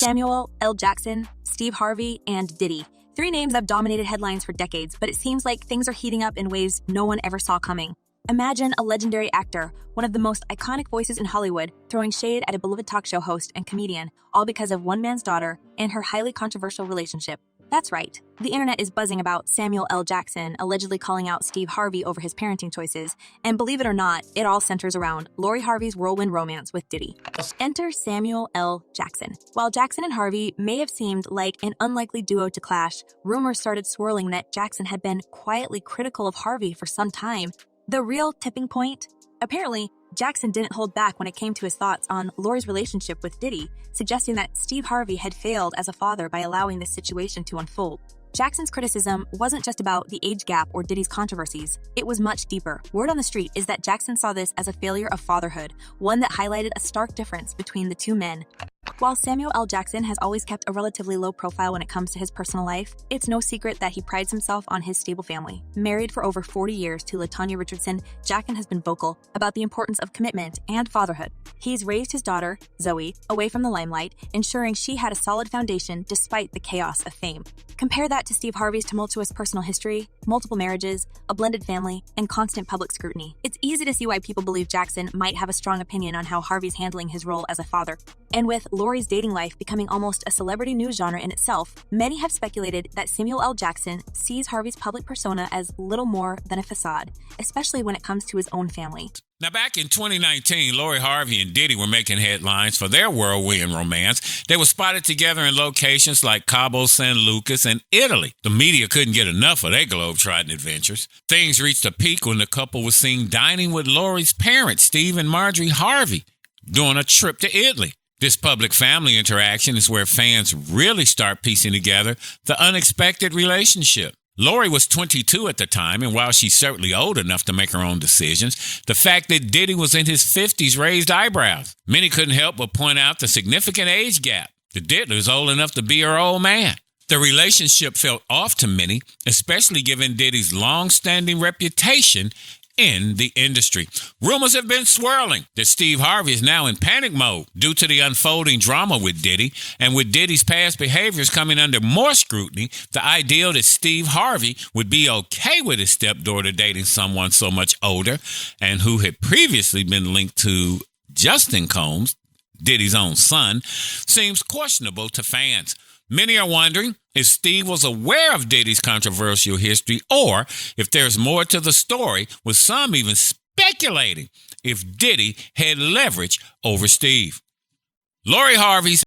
Samuel L. Jackson, Steve Harvey, and Diddy. Three names that have dominated headlines for decades, but it seems like things are heating up in ways no one ever saw coming. Imagine a legendary actor, one of the most iconic voices in Hollywood, throwing shade at a beloved talk show host and comedian, all because of one man's daughter and her highly controversial relationship. That's right. The internet is buzzing about Samuel L. Jackson allegedly calling out Steve Harvey over his parenting choices, and believe it or not, it all centers around Lori Harvey's whirlwind romance with Diddy. Enter Samuel L. Jackson. While Jackson and Harvey may have seemed like an unlikely duo to clash, rumors started swirling that Jackson had been quietly critical of Harvey for some time. The real tipping point? Apparently, Jackson didn't hold back when it came to his thoughts on Lori's relationship with Diddy, suggesting that Steve Harvey had failed as a father by allowing this situation to unfold. Jackson's criticism wasn't just about the age gap or Diddy's controversies. It was much deeper. Word on the street is that Jackson saw this as a failure of fatherhood, one that highlighted a stark difference between the two men. While Samuel L. Jackson has always kept a relatively low profile when it comes to his personal life, it's no secret that he prides himself on his stable family. Married for over 40 years to LaTanya Richardson, Jackson has been vocal about the importance of commitment and fatherhood. He's raised his daughter, Zoe, away from the limelight, ensuring she had a solid foundation despite the chaos of fame. Compare that to Steve Harvey's tumultuous personal history, multiple marriages, a blended family, and constant public scrutiny. It's easy to see why people believe Jackson might have a strong opinion on how Harvey's handling his role as a father. And with Lori's dating life becoming almost a celebrity news genre in itself, many have speculated that Samuel L. Jackson sees Harvey's public persona as little more than a facade, especially when it comes to his own family. Now, back in 2019, Lori Harvey and Diddy were making headlines for their whirlwind romance. They were spotted together in locations like Cabo San Lucas and Italy. The media couldn't get enough of their globe-trotting adventures. Things reached a peak when the couple was seen dining with Lori's parents, Steve and Marjorie Harvey, during a trip to Italy. This public family interaction is where fans really start piecing together the unexpected relationship. Lori was 22 at the time, and while she's certainly old enough to make her own decisions, the fact that Diddy was in his 50s raised eyebrows. Many couldn't help but point out the significant age gap. The Diddler is old enough to be her old man. The relationship felt off to many, especially given Diddy's long-standing reputation in the industry. Rumors have been swirling that Steve Harvey is now in panic mode due to the unfolding drama with Diddy, and with Diddy's past behaviors coming under more scrutiny, the idea that Steve Harvey would be okay with his stepdaughter dating someone so much older and who had previously been linked to Justin Combs, Diddy's own son, seems questionable to fans. Many are wondering if Steve was aware of Diddy's controversial history or if there's more to the story, with some even speculating if Diddy had leverage over Steve. Lori Harvey's